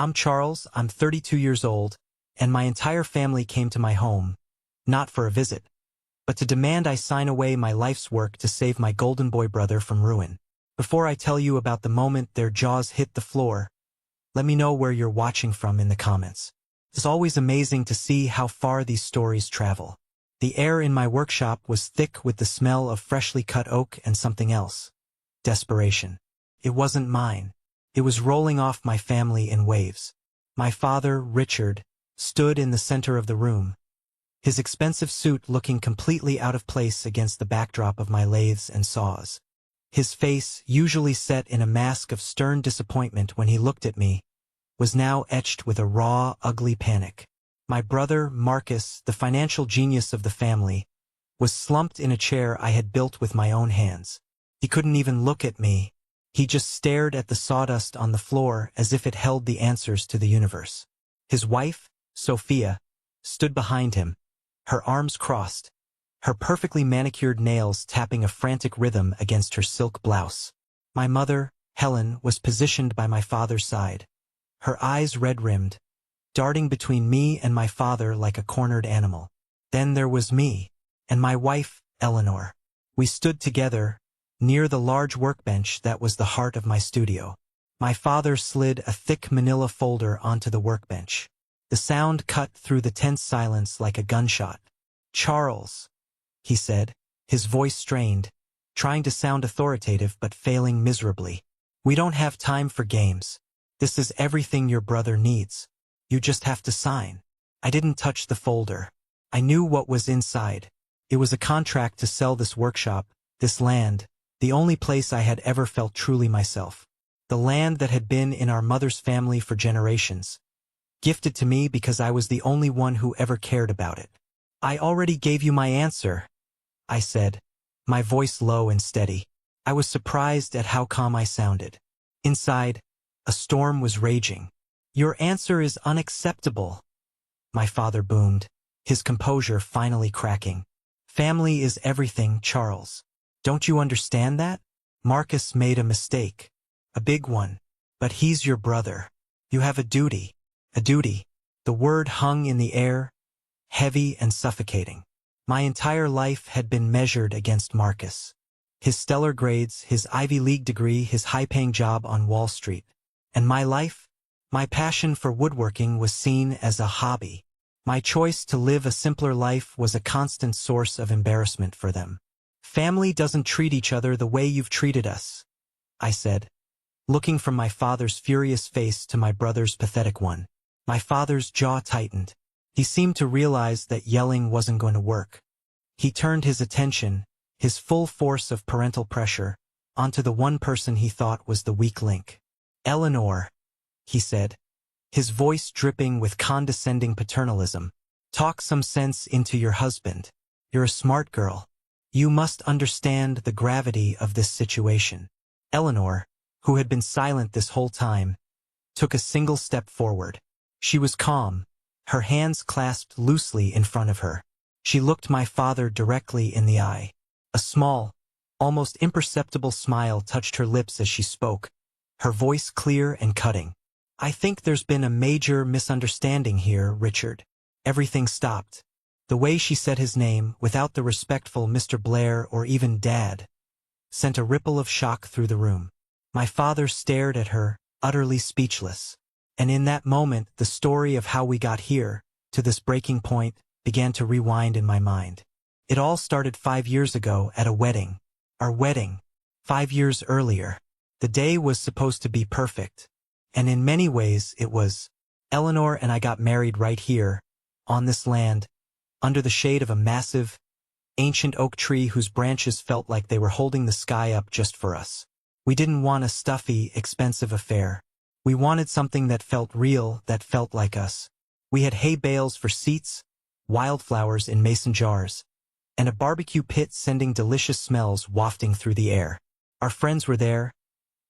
I'm Charles, I'm 32 years old, and my entire family came to my home, not for a visit, but to demand I sign away my life's work to save my golden boy brother from ruin. Before I tell you about the moment their jaws hit the floor, let me know where you're watching from in the comments. It's always amazing to see how far these stories travel. The air in my workshop was thick with the smell of freshly cut oak and something else. Desperation. It wasn't mine. It was rolling off my family in waves. My father, Richard, stood in the center of the room, his expensive suit looking completely out of place against the backdrop of my lathes and saws. His face, usually set in a mask of stern disappointment when he looked at me, was now etched with a raw, ugly panic. My brother, Marcus, the financial genius of the family, was slumped in a chair I had built with my own hands. He couldn't even look at me. He just stared at the sawdust on the floor as if it held the answers to the universe. His wife, Sophia, stood behind him, her arms crossed, her perfectly manicured nails tapping a frantic rhythm against her silk blouse. My mother, Helen, was positioned by my father's side, her eyes red-rimmed, darting between me and my father like a cornered animal. Then there was me, and my wife, Eleanor. We stood together, near the large workbench that was the heart of my studio. My father slid a thick manila folder onto the workbench. The sound cut through the tense silence like a gunshot. "Charles," he said, his voice strained, trying to sound authoritative but failing miserably. "We don't have time for games. This is everything your brother needs. You just have to sign." I didn't touch the folder. I knew what was inside. It was a contract to sell this workshop, this land, the only place I had ever felt truly myself. The land that had been in our mother's family for generations, gifted to me because I was the only one who ever cared about it. "I already gave you my answer," I said, my voice low and steady. I was surprised at how calm I sounded. Inside, a storm was raging. "Your answer is unacceptable," my father boomed, his composure finally cracking. "Family is everything, Charles. Don't you understand that? Marcus made a mistake. A big one. But he's your brother. You have a duty. A duty." The word hung in the air, heavy and suffocating. My entire life had been measured against Marcus. His stellar grades, his Ivy League degree, his high-paying job on Wall Street. And my life? My passion for woodworking was seen as a hobby. My choice to live a simpler life was a constant source of embarrassment for them. "Family doesn't treat each other the way you've treated us," I said, looking from my father's furious face to my brother's pathetic one. My father's jaw tightened. He seemed to realize that yelling wasn't going to work. He turned his attention, his full force of parental pressure, onto the one person he thought was the weak link. "Eleanor," he said, his voice dripping with condescending paternalism. "Talk some sense into your husband. You're a smart girl. You must understand the gravity of this situation." Eleanor, who had been silent this whole time, took a single step forward. She was calm, her hands clasped loosely in front of her. She looked my father directly in the eye. A small, almost imperceptible smile touched her lips as she spoke, her voice clear and cutting. "I think there's been a major misunderstanding here, Richard." Everything stopped. The way she said his name, without the respectful Mr. Blair or even Dad, sent a ripple of shock through the room. My father stared at her, utterly speechless. And in that moment, the story of how we got here, to this breaking point, began to rewind in my mind. It all started 5 years ago at a wedding. Our wedding. 5 years earlier. The day was supposed to be perfect. And in many ways it was. Eleanor and I got married right here, on this land, under the shade of a massive, ancient oak tree whose branches felt like they were holding the sky up just for us. We didn't want a stuffy, expensive affair. We wanted something that felt real, that felt like us. We had hay bales for seats, wildflowers in mason jars, and a barbecue pit sending delicious smells wafting through the air. Our friends were there,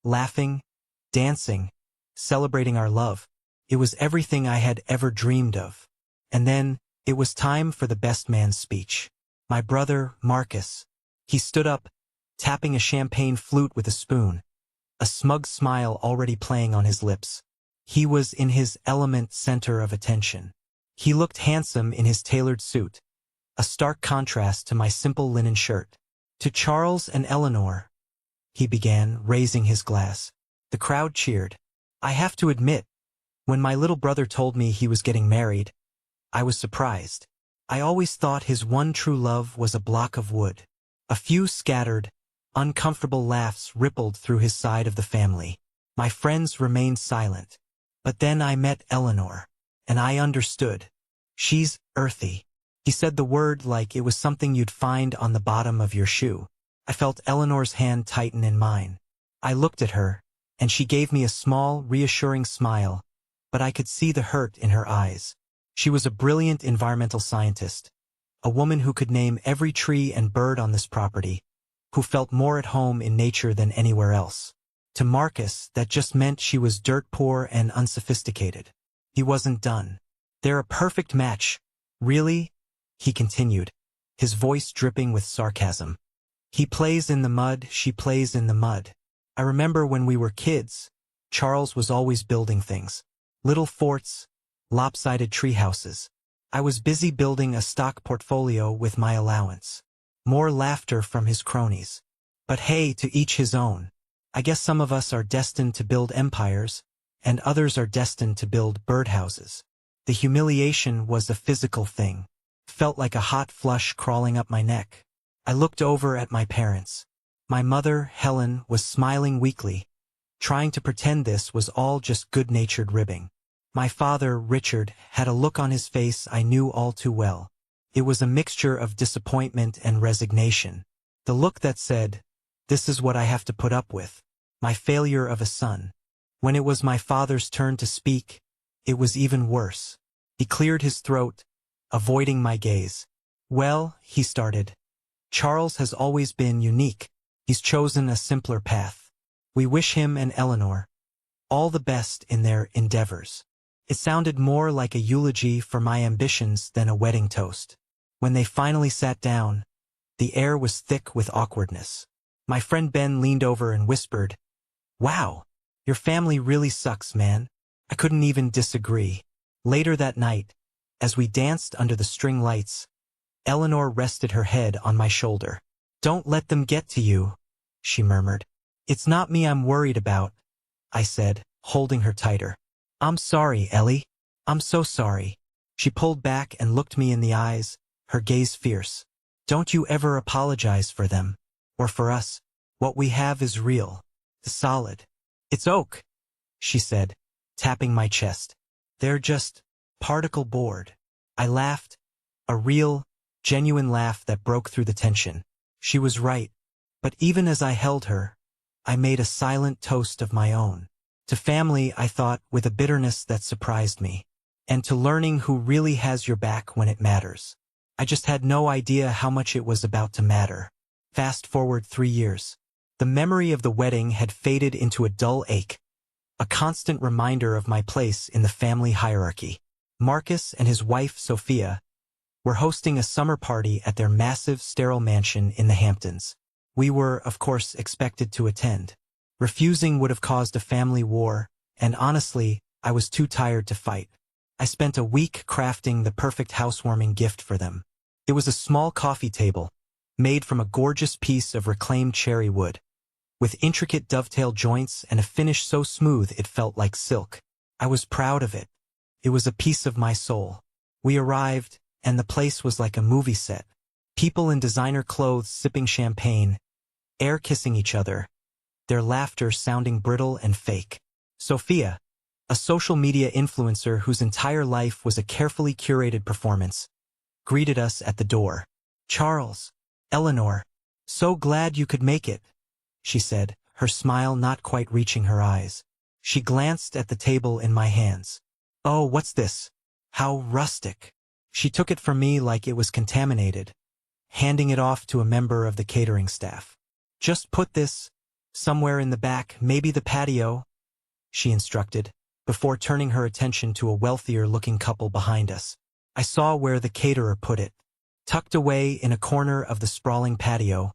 laughing, dancing, celebrating our love. It was everything I had ever dreamed of. And then, it was time for the best man's speech. My brother, Marcus. He stood up, tapping a champagne flute with a spoon, a smug smile already playing on his lips. He was in his element, center of attention. He looked handsome in his tailored suit, a stark contrast to my simple linen shirt. "To Charles and Eleanor," he began, raising his glass. The crowd cheered. I have to admit, when my little brother told me he was getting married, I was surprised. I always thought his one true love was a block of wood. A few scattered, uncomfortable laughs rippled through his side of the family. My friends remained silent. But then I met Eleanor, and I understood. She's earthy. He said the word like it was something you'd find on the bottom of your shoe. I felt Eleanor's hand tighten in mine. I looked at her, and she gave me a small, reassuring smile, but I could see the hurt in her eyes. She was a brilliant environmental scientist, a woman who could name every tree and bird on this property, who felt more at home in nature than anywhere else. To Marcus, that just meant she was dirt poor and unsophisticated. He wasn't done. "They're a perfect match." "Really?" he continued, his voice dripping with sarcasm. "He plays in the mud, she plays in the mud. I remember when we were kids, Charles was always building things. Little forts, lopsided tree houses. I was busy building a stock portfolio with my allowance." More laughter from his cronies. "But hey, to each his own. I guess some of us are destined to build empires, and others are destined to build birdhouses." The humiliation was a physical thing. Felt like a hot flush crawling up my neck. I looked over at my parents. My mother, Helen, was smiling weakly, trying to pretend this was all just good-natured ribbing. My father, Richard, had a look on his face I knew all too well. It was a mixture of disappointment and resignation. The look that said, "This is what I have to put up with. My failure of a son." When it was my father's turn to speak, it was even worse. He cleared his throat, avoiding my gaze. "Well," he started, "Charles has always been unique. He's chosen a simpler path. We wish him and Eleanor all the best in their endeavors." It sounded more like a eulogy for my ambitions than a wedding toast. When they finally sat down, the air was thick with awkwardness. My friend Ben leaned over and whispered, "Wow, your family really sucks, man." I couldn't even disagree. Later that night, as we danced under the string lights, Eleanor rested her head on my shoulder. "Don't let them get to you," she murmured. "It's not me I'm worried about," I said, holding her tighter. "I'm sorry, Ellie. I'm so sorry." She pulled back and looked me in the eyes, her gaze fierce. "Don't you ever apologize for them, or for us. What we have is real, solid. It's oak," she said, tapping my chest. "They're just particle board." I laughed, a real, genuine laugh that broke through the tension. She was right, but even as I held her, I made a silent toast of my own. To family, I thought, with a bitterness that surprised me. And to learning who really has your back when it matters. I just had no idea how much it was about to matter. Fast forward 3 years. The memory of the wedding had faded into a dull ache, a constant reminder of my place in the family hierarchy. Marcus and his wife, Sophia, were hosting a summer party at their massive, sterile mansion in the Hamptons. We were, of course, expected to attend. Refusing would have caused a family war, and honestly, I was too tired to fight. I spent a week crafting the perfect housewarming gift for them. It was a small coffee table, made from a gorgeous piece of reclaimed cherry wood, with intricate dovetail joints and a finish so smooth it felt like silk. I was proud of it. It was a piece of my soul. We arrived, and the place was like a movie set. People in designer clothes sipping champagne, air kissing each other, their laughter sounding brittle and fake. Sophia, a social media influencer whose entire life was a carefully curated performance, greeted us at the door. "Charles, Eleanor, so glad you could make it," she said, her smile not quite reaching her eyes. She glanced at the table in my hands. "Oh, what's this? How rustic." She took it from me like it was contaminated, handing it off to a member of the catering staff. "Just put this somewhere in the back, maybe the patio," she instructed, before turning her attention to a wealthier-looking couple behind us. I saw where the caterer put it, tucked away in a corner of the sprawling patio,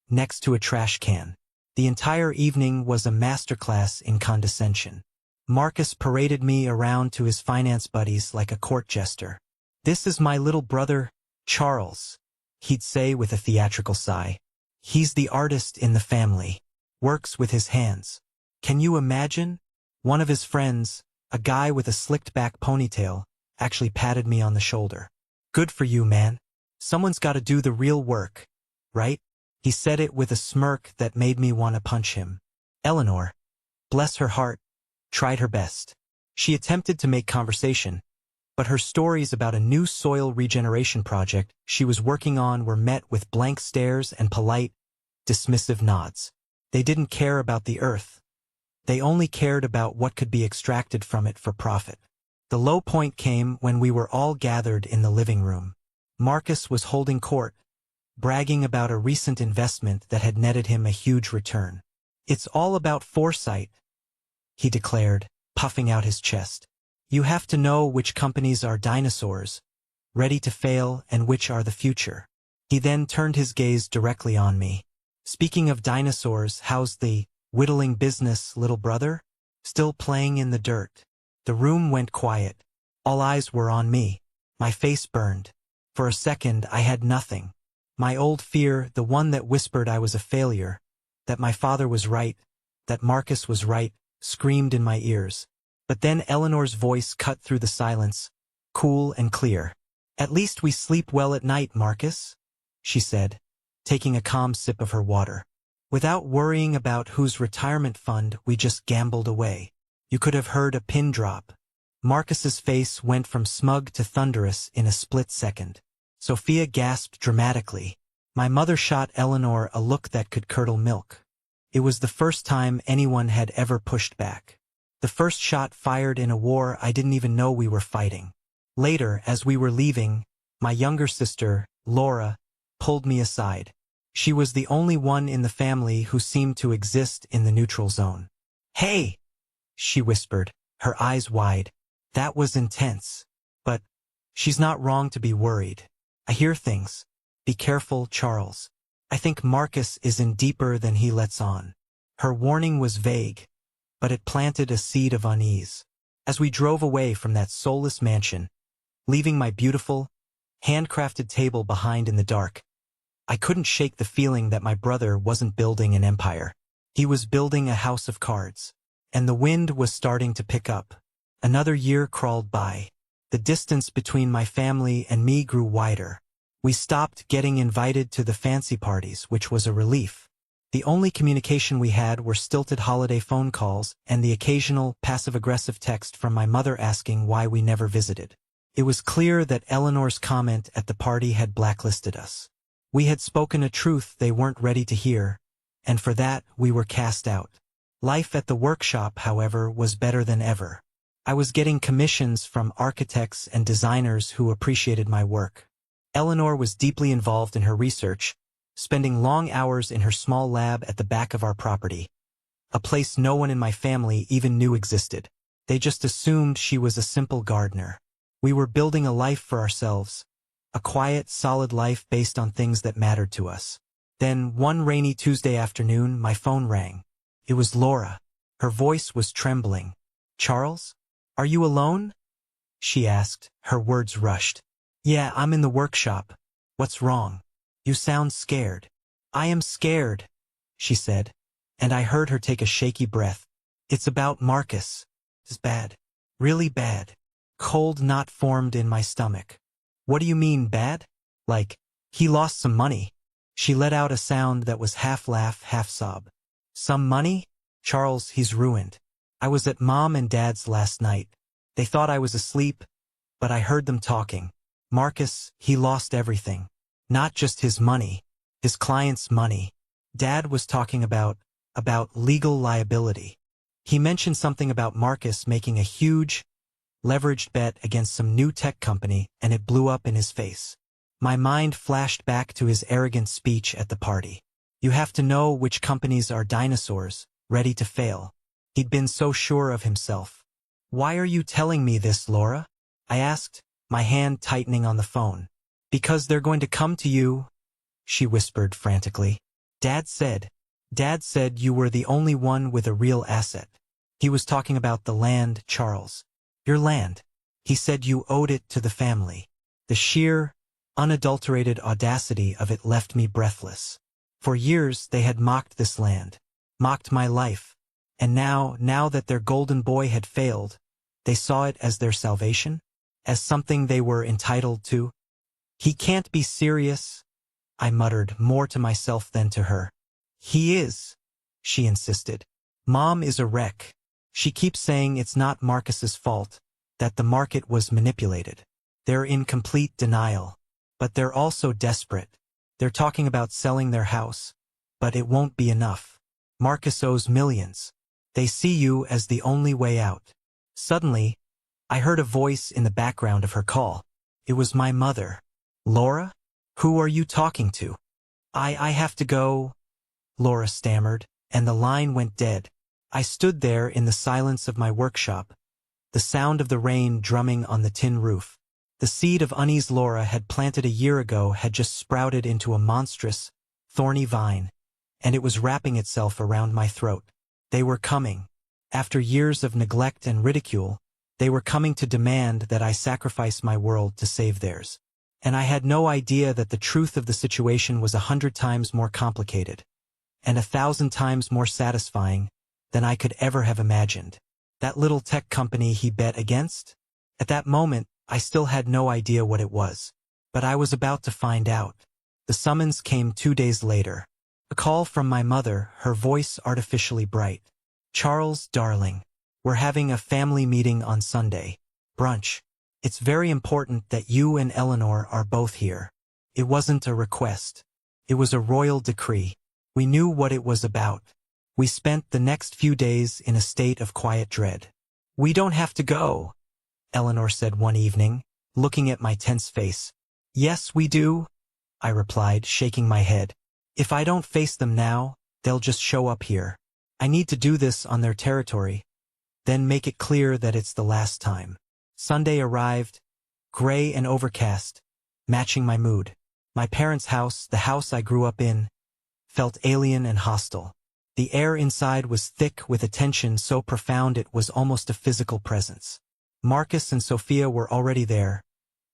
next to a trash can. The entire evening was a masterclass in condescension. Marcus paraded me around to his finance buddies like a court jester. "This is my little brother, Charles," he'd say with a theatrical sigh. "He's the artist in the family. Works with his hands." Can you imagine? One of his friends, a guy with a slicked-back ponytail, actually patted me on the shoulder. "Good for you, man. Someone's got to do the real work, right?" He said it with a smirk that made me want to punch him. Eleanor, bless her heart, tried her best. She attempted to make conversation, but her stories about a new soil regeneration project she was working on were met with blank stares and polite, dismissive nods. They didn't care about the earth. They only cared about what could be extracted from it for profit. The low point came when we were all gathered in the living room. Marcus was holding court, bragging about a recent investment that had netted him a huge return. "It's all about foresight," he declared, puffing out his chest. "You have to know which companies are dinosaurs, ready to fail, and which are the future." He then turned his gaze directly on me. "Speaking of dinosaurs, how's the whittling business, little brother? Still playing in the dirt?" The room went quiet. All eyes were on me. My face burned. For a second, I had nothing. My old fear, the one that whispered I was a failure, that my father was right, that Marcus was right, screamed in my ears. But then Eleanor's voice cut through the silence, cool and clear. "At least we sleep well at night, Marcus," she said, taking a calm sip of her water. "Without worrying about whose retirement fund we just gambled away." You could have heard a pin drop. Marcus's face went from smug to thunderous in a split second. Sophia gasped dramatically. My mother shot Eleanor a look that could curdle milk. It was the first time anyone had ever pushed back. The first shot fired in a war I didn't even know we were fighting. Later, as we were leaving, my younger sister, Laura, pulled me aside. She was the only one in the family who seemed to exist in the neutral zone. "Hey!" she whispered, her eyes wide. That was intense. But she's not wrong to be worried. "I hear things. Be careful, Charles. I think Marcus is in deeper than he lets on." Her warning was vague, but it planted a seed of unease. As we drove away from that soulless mansion, leaving my beautiful, handcrafted table behind in the dark, I couldn't shake the feeling that my brother wasn't building an empire. He was building a house of cards. And the wind was starting to pick up. Another year crawled by. The distance between my family and me grew wider. We stopped getting invited to the fancy parties, which was a relief. The only communication we had were stilted holiday phone calls and the occasional passive-aggressive text from my mother asking why we never visited. It was clear that Eleanor's comment at the party had blacklisted us. We had spoken a truth they weren't ready to hear, and for that we were cast out. Life at the workshop, however, was better than ever. I was getting commissions from architects and designers who appreciated my work. Eleanor was deeply involved in her research, spending long hours in her small lab at the back of our property, a place no one in my family even knew existed. They just assumed she was a simple gardener. We were building a life for ourselves, a quiet, solid life based on things that mattered to us. Then, one rainy Tuesday afternoon, my phone rang. It was Laura. Her voice was trembling. "Charles? Are you alone?" she asked, her words rushed. "Yeah, I'm in the workshop. What's wrong? You sound scared." "I am scared," she said, and I heard her take a shaky breath. "It's about Marcus. It's bad. Really bad." Cold knot formed in my stomach. "What do you mean, bad?" "Like, he lost some money." She let out a sound that was half laugh, half sob. "Some money? Charles, he's ruined. I was at Mom and Dad's last night. They thought I was asleep, but I heard them talking. Marcus, he lost everything. Not just his money, his clients' money. Dad was talking about legal liability. He mentioned something about Marcus making a huge, leveraged bet against some new tech company, and it blew up in his face. My mind flashed back to his arrogant speech at the party. You have to know which companies are dinosaurs, ready to fail. He'd been so sure of himself. "Why are you telling me this, Laura?" I asked, my hand tightening on the phone. "Because they're going to come to you," she whispered frantically. Dad said you were the only one with a real asset. He was talking about the land, Charles. Your land. He said you owed it to the family. The sheer, unadulterated audacity of it left me breathless. For years they had mocked this land, mocked my life, and now that their golden boy had failed, they saw it as their salvation, as something they were entitled to. He can't be serious, I muttered, more to myself than to her. He is, she insisted. Mom is a wreck. She keeps saying it's not Marcus's fault, that the market was manipulated. They're in complete denial. But they're also desperate. They're talking about selling their house. But it won't be enough. Marcus owes millions. They see you as the only way out. Suddenly, I heard a voice in the background of her call. It was my mother. Laura? Who are you talking to? I have to go, Laura stammered, and the line went dead. I stood there in the silence of my workshop, the sound of the rain drumming on the tin roof. The seed of unease Laura had planted a year ago had just sprouted into a monstrous, thorny vine, and it was wrapping itself around my throat. They were coming. After years of neglect and ridicule, they were coming to demand that I sacrifice my world to save theirs. And I had no idea that the truth of the situation was 100 times more complicated, and 1,000 times more satisfying than I could ever have imagined. That little tech company he bet against? At that moment, I still had no idea what it was. But I was about to find out. The summons came 2 days later. A call from my mother, her voice artificially bright. Charles, darling, we're having a family meeting on Sunday. Brunch. It's very important that you and Eleanor are both here. It wasn't a request. It was a royal decree. We knew what it was about. We spent the next few days in a state of quiet dread. We don't have to go, Eleanor said one evening, looking at my tense face. Yes, we do, I replied, shaking my head. If I don't face them now, they'll just show up here. I need to do this on their territory, then make it clear that it's the last time. Sunday arrived, gray and overcast, matching my mood. My parents' house, the house I grew up in, felt alien and hostile. The air inside was thick with a tension so profound it was almost a physical presence. Marcus and Sophia were already there,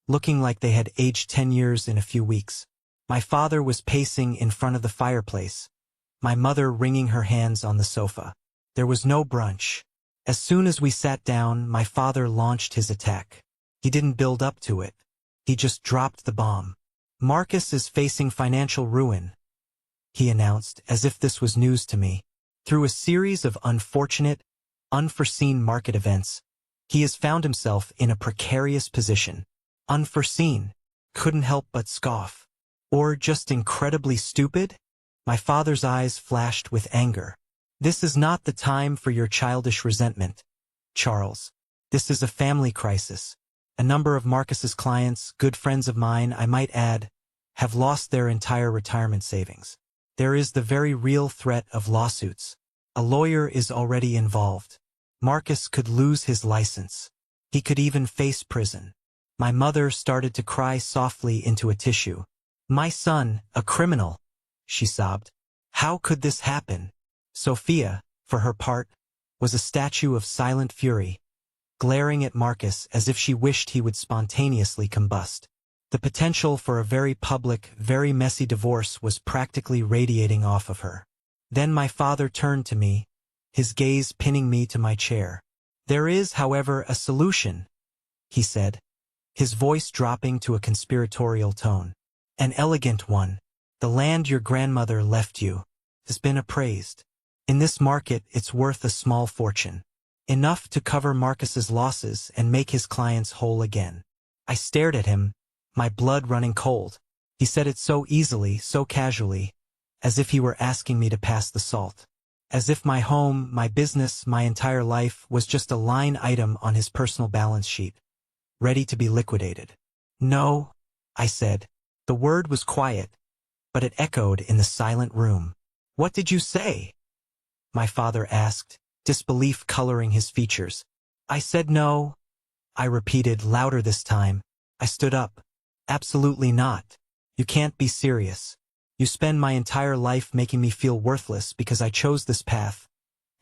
looking like they had aged 10 years in a few weeks. My father was pacing in front of the fireplace, my mother wringing her hands on the sofa. There was no brunch. As soon as we sat down, my father launched his attack. He didn't build up to it. He just dropped the bomb. Marcus is facing financial ruin, he announced, as if this was news to me. Through a series of unfortunate, unforeseen market events, he has found himself in a precarious position. Unforeseen. Couldn't help but scoff. Or just incredibly stupid? My father's eyes flashed with anger. This is not the time for your childish resentment, Charles. This is a family crisis. A number of Marcus's clients, good friends of mine, I might add, have lost their entire retirement savings. There is the very real threat of lawsuits. A lawyer is already involved. Marcus could lose his license. He could even face prison. My mother started to cry softly into a tissue. My son, a criminal, she sobbed. How could this happen? Sophia, for her part, was a statue of silent fury, glaring at Marcus as if she wished he would spontaneously combust. The potential for a very public, very messy divorce was practically radiating off of her. Then my father turned to me, his gaze pinning me to my chair. There is, however, a solution, he said, his voice dropping to a conspiratorial tone. An elegant one. The land your grandmother left you has been appraised. In this market, it's worth a small fortune. Enough to cover Marcus's losses and make his clients whole again. I stared at him, my blood running cold. He said it so easily, so casually, as if he were asking me to pass the salt. As if my home, my business, my entire life was just a line item on his personal balance sheet, ready to be liquidated. No, I said. The word was quiet, but it echoed in the silent room. What did you say? My father asked, disbelief coloring his features. I said no, I repeated louder this time. I stood up. Absolutely not. You can't be serious. You spend my entire life making me feel worthless because I chose this path,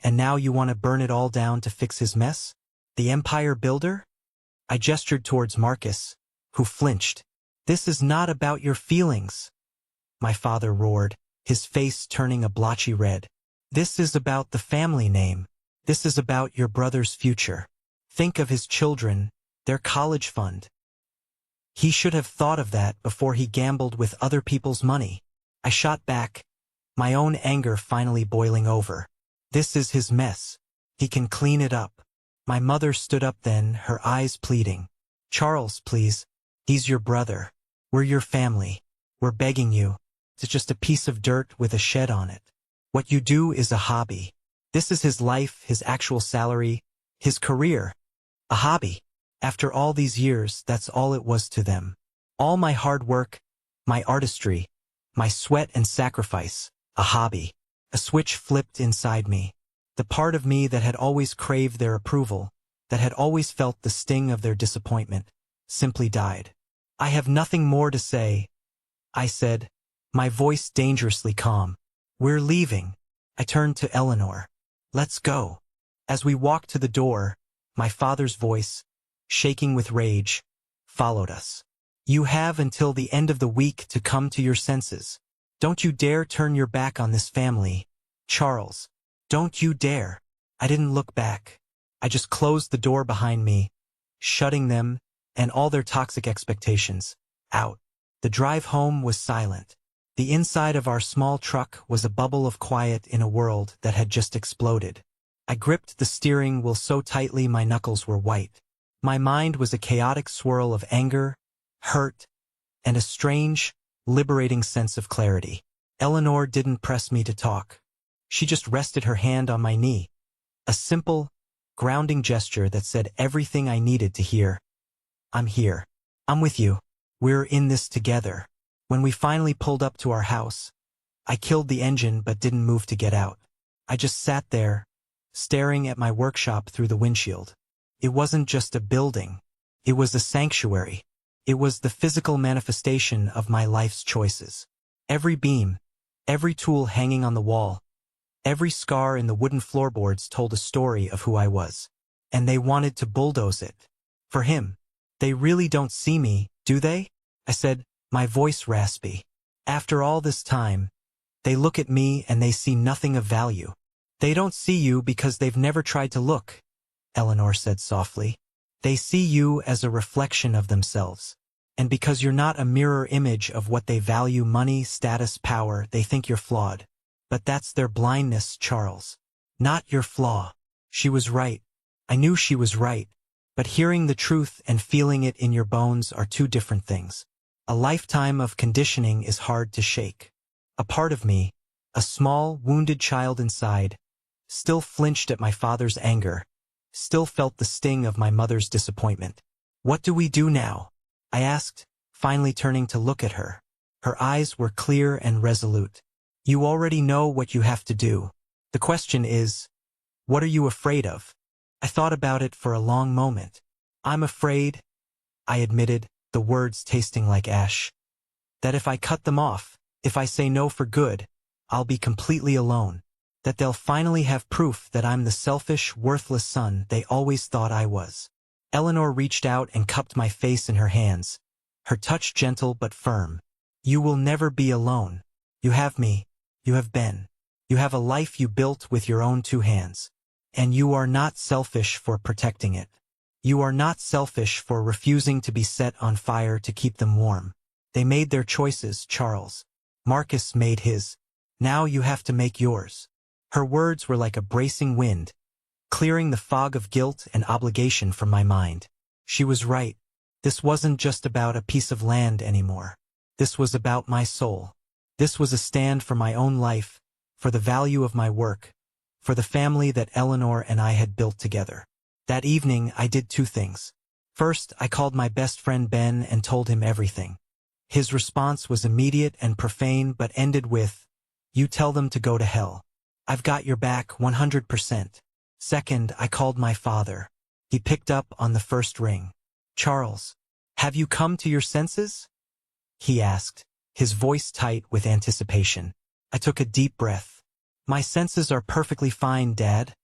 And now you want to burn it all down to fix his mess? The empire builder? I gestured towards Marcus, who flinched. This is not about your feelings, my father roared, his face turning a blotchy red. This is about the family name. This is about your brother's future. Think of his children, their college fund. He should have thought of that before he gambled with other people's money. I shot back, my own anger finally boiling over. This is his mess. He can clean it up. My mother stood up then, her eyes pleading. Charles, please. He's your brother. We're your family. We're begging you. It's just a piece of dirt with a shed on it. What you do is a hobby. This is his life, his actual salary, his career. A hobby. After all these years, that's all it was to them. All my hard work, my artistry, my sweat and sacrifice, a hobby. A switch flipped inside me. The part of me that had always craved their approval, that had always felt the sting of their disappointment, simply died. I have nothing more to say, I said, my voice dangerously calm. We're leaving. I turned to Eleanor. Let's go. As we walked to the door, my father's voice, shaking with rage, followed us. You have until the end of the week to come to your senses. Don't you dare turn your back on this family, Charles. Don't you dare. I didn't look back. I just closed the door behind me, shutting them, and all their toxic expectations, out. The drive home was silent. The inside of our small truck was a bubble of quiet in a world that had just exploded. I gripped the steering wheel so tightly my knuckles were white. My mind was a chaotic swirl of anger, hurt, and a strange, liberating sense of clarity. Eleanor didn't press me to talk. She just rested her hand on my knee. A simple, grounding gesture that said everything I needed to hear. I'm here. I'm with you. We're in this together. When we finally pulled up to our house, I killed the engine but didn't move to get out. I just sat there, staring at my workshop through the windshield. It wasn't just a building. It was a sanctuary. It was the physical manifestation of my life's choices. Every beam, every tool hanging on the wall, every scar in the wooden floorboards told a story of who I was. And they wanted to bulldoze it. For him. They really don't see me, do they? I said, my voice raspy. After all this time, they look at me and they see nothing of value. They don't see you because they've never tried to look, Eleanor said softly. They see you as a reflection of themselves. And because you're not a mirror image of what they value, money, status, power, they think you're flawed. But that's their blindness, Charles. Not your flaw. She was right. I knew she was right. But hearing the truth and feeling it in your bones are two different things. A lifetime of conditioning is hard to shake. A part of me, a small, wounded child inside, still flinched at my father's anger, still felt the sting of my mother's disappointment. What do we do now? I asked, finally turning to look at her. Her eyes were clear and resolute. You already know what you have to do. The question is, what are you afraid of? I thought about it for a long moment. I'm afraid, I admitted, the words tasting like ash, that if I cut them off, if I say no for good, I'll be completely alone. That they'll finally have proof that I'm the selfish, worthless son they always thought I was. Eleanor reached out and cupped my face in her hands, her touch gentle but firm. You will never be alone. You have me. You have Ben. You have a life you built with your own two hands. And you are not selfish for protecting it. You are not selfish for refusing to be set on fire to keep them warm. They made their choices, Charles. Marcus made his. Now you have to make yours. Her words were like a bracing wind, clearing the fog of guilt and obligation from my mind. She was right. This wasn't just about a piece of land anymore. This was about my soul. This was a stand for my own life, for the value of my work, for the family that Eleanor and I had built together. That evening, I did two things. First, I called my best friend Ben and told him everything. His response was immediate and profane but ended with, "You tell them to go to hell. I've got your back 100%. Second, I called my father. He picked up on the first ring. "Charles, have you come to your senses?" he asked, his voice tight with anticipation. I took a deep breath. My senses are perfectly fine, Dad,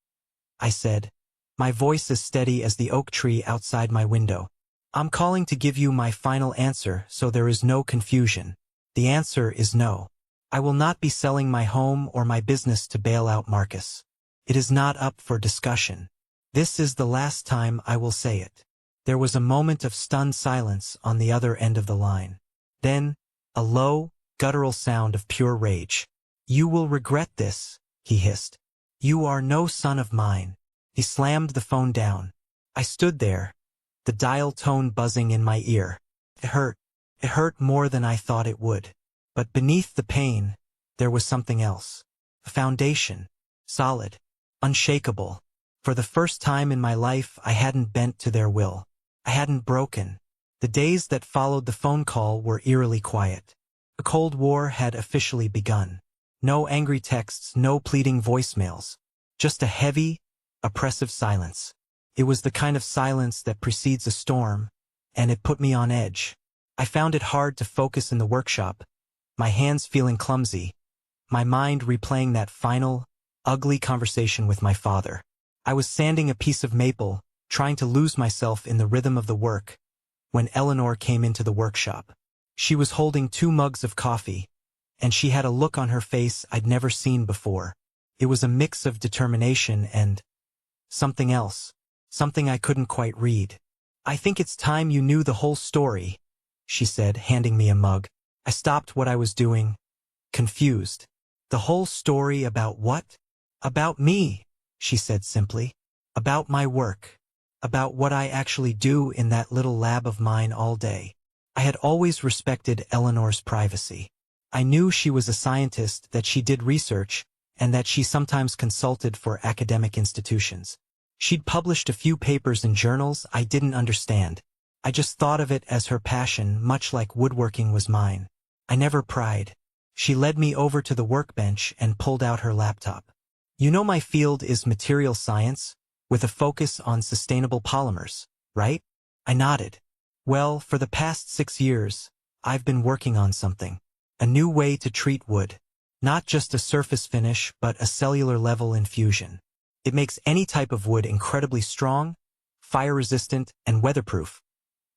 I said, my voice as steady as the oak tree outside my window. I'm calling to give you my final answer so there is no confusion. The answer is no. I will not be selling my home or my business to bail out Marcus. It is not up for discussion. This is the last time I will say it. There was a moment of stunned silence on the other end of the line. Then, a low, guttural sound of pure rage. You will regret this, he hissed. You are no son of mine. He slammed the phone down. I stood there, the dial tone buzzing in my ear. It hurt. It hurt more than I thought it would. But beneath the pain, there was something else. A foundation. Solid. Unshakable. For the first time in my life, I hadn't bent to their will. I hadn't broken. The days that followed the phone call were eerily quiet. The Cold War had officially begun. No angry texts, no pleading voicemails. Just a heavy, oppressive silence. It was the kind of silence that precedes a storm, and it put me on edge. I found it hard to focus in the workshop, my hands feeling clumsy, my mind replaying that final, ugly conversation with my father. I was sanding a piece of maple, trying to lose myself in the rhythm of the work, when Eleanor came into the workshop. She was holding 2 mugs of coffee, and she had a look on her face I'd never seen before. It was a mix of determination and something else, something I couldn't quite read. I think it's time you knew the whole story, she said, handing me a mug. I stopped what I was doing, confused. The whole story about what? About me, she said simply. About my work. About what I actually do in that little lab of mine all day. I had always respected Eleanor's privacy. I knew she was a scientist, that she did research, and that she sometimes consulted for academic institutions. She'd published a few papers in journals I didn't understand. I just thought of it as her passion, much like woodworking was mine. I never pried. She led me over to the workbench and pulled out her laptop. You know my field is material science, with a focus on sustainable polymers, right? I nodded. Well, for the past 6 years, I've been working on something. A new way to treat wood. Not just a surface finish, but a cellular level infusion. It makes any type of wood incredibly strong, fire-resistant, and weatherproof,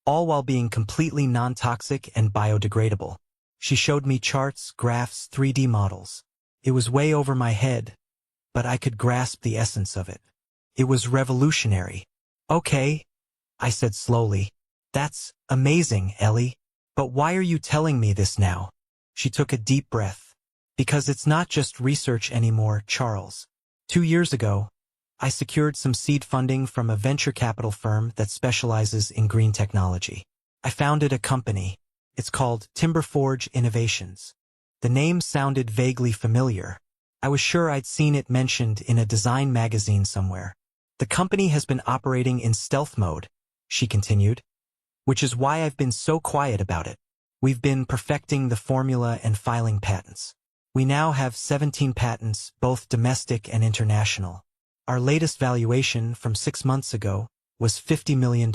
all while being completely non-toxic and biodegradable. She showed me charts, graphs, 3D models. It was way over my head, but I could grasp the essence of it. It was revolutionary. Okay, I said slowly. That's amazing, Ellie. But why are you telling me this now? She took a deep breath. Because it's not just research anymore, Charles. 2 years ago, I secured some seed funding from a venture capital firm that specializes in green technology. I founded a company. It's called Timberforge Innovations. The name sounded vaguely familiar. I was sure I'd seen it mentioned in a design magazine somewhere. The company has been operating in stealth mode, she continued, which is why I've been so quiet about it. We've been perfecting the formula and filing patents. We now have 17 patents, both domestic and international. Our latest valuation from 6 months ago was $50 million.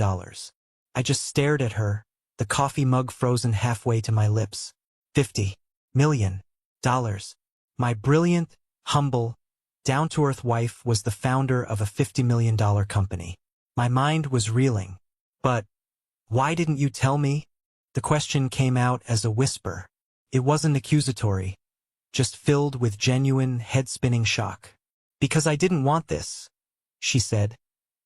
I just stared at her, the coffee mug frozen halfway to my lips. $50 million. My brilliant, humble, down-to-earth wife was the founder of a $50 million company. My mind was reeling. But why didn't you tell me? The question came out as a whisper. It wasn't accusatory, just filled with genuine, head-spinning shock. Because I didn't want this, she said,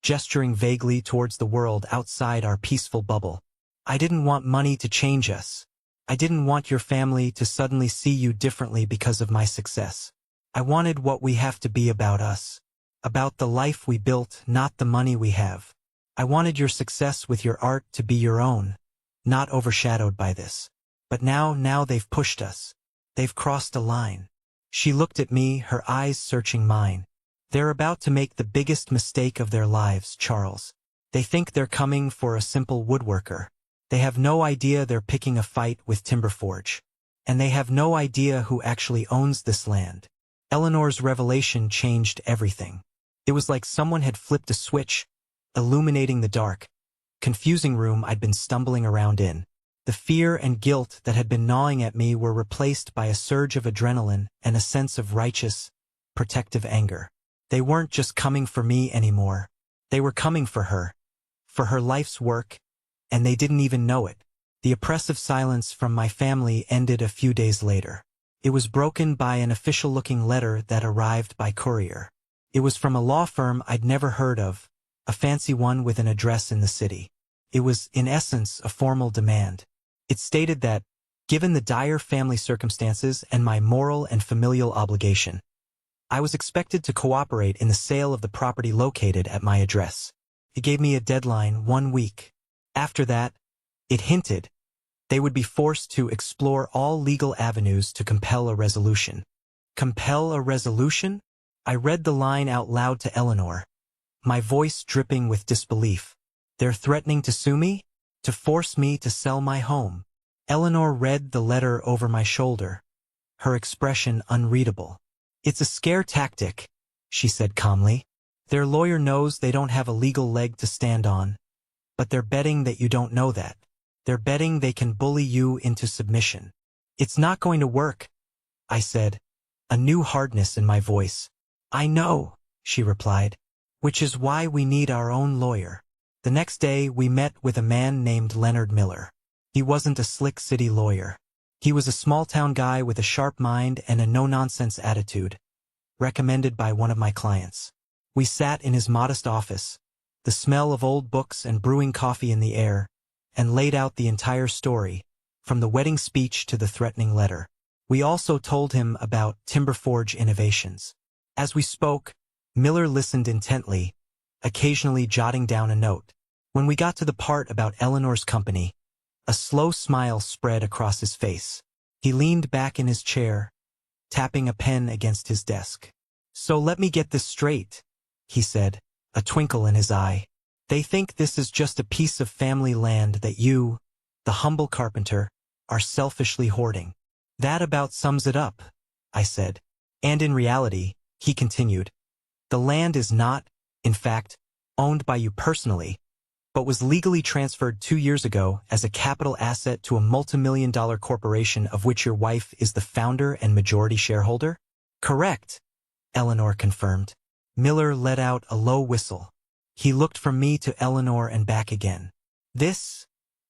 gesturing vaguely towards the world outside our peaceful bubble. I didn't want money to change us. I didn't want your family to suddenly see you differently because of my success. I wanted what we have to be about us. About the life we built, not the money we have. I wanted your success with your art to be your own, not overshadowed by this. But now they've pushed us. They've crossed a line. She looked at me, her eyes searching mine. They're about to make the biggest mistake of their lives, Charles. They think they're coming for a simple woodworker. They have no idea they're picking a fight with Timberforge. And they have no idea who actually owns this land. Eleanor's revelation changed everything. It was like someone had flipped a switch, illuminating the dark, confusing room I'd been stumbling around in. The fear and guilt that had been gnawing at me were replaced by a surge of adrenaline and a sense of righteous, protective anger. They weren't just coming for me anymore. They were coming for her life's work, and they didn't even know it. The oppressive silence from my family ended a few days later. It was broken by an official-looking letter that arrived by courier. It was from a law firm I'd never heard of, a fancy one with an address in the city. It was, in essence, a formal demand. It stated that, given the dire family circumstances and my moral and familial obligation, I was expected to cooperate in the sale of the property located at my address. It gave me a deadline, 1 week. After that, it hinted, they would be forced to explore all legal avenues to compel a resolution. Compel a resolution? I read the line out loud to Eleanor, my voice dripping with disbelief. They're threatening to sue me? To force me to sell my home? Eleanor read the letter over my shoulder, her expression unreadable. It's a scare tactic, she said calmly. Their lawyer knows they don't have a legal leg to stand on, but they're betting that you don't know that. They're betting they can bully you into submission. It's not going to work, I said, a new hardness in my voice. I know, she replied, which is why we need our own lawyer. The next day we met with a man named Leonard Miller. He wasn't a slick city lawyer. He was a small-town guy with a sharp mind and a no-nonsense attitude, recommended by one of my clients. We sat in his modest office, the smell of old books and brewing coffee in the air, and laid out the entire story, from the wedding speech to the threatening letter. We also told him about Timberforge Innovations. As we spoke, Miller listened intently, occasionally jotting down a note. When we got to the part about Eleanor's company, a slow smile spread across his face. He leaned back in his chair, tapping a pen against his desk. So let me get this straight, he said, a twinkle in his eye. They think this is just a piece of family land that you, the humble carpenter, are selfishly hoarding. That about sums it up, I said. And in reality, he continued, the land is not, in fact, owned by you personally, but was legally transferred 2 years ago as a capital asset to a multimillion-dollar corporation of which your wife is the founder and majority shareholder? Correct, Eleanor confirmed. Miller let out a low whistle. He looked from me to Eleanor and back again. This,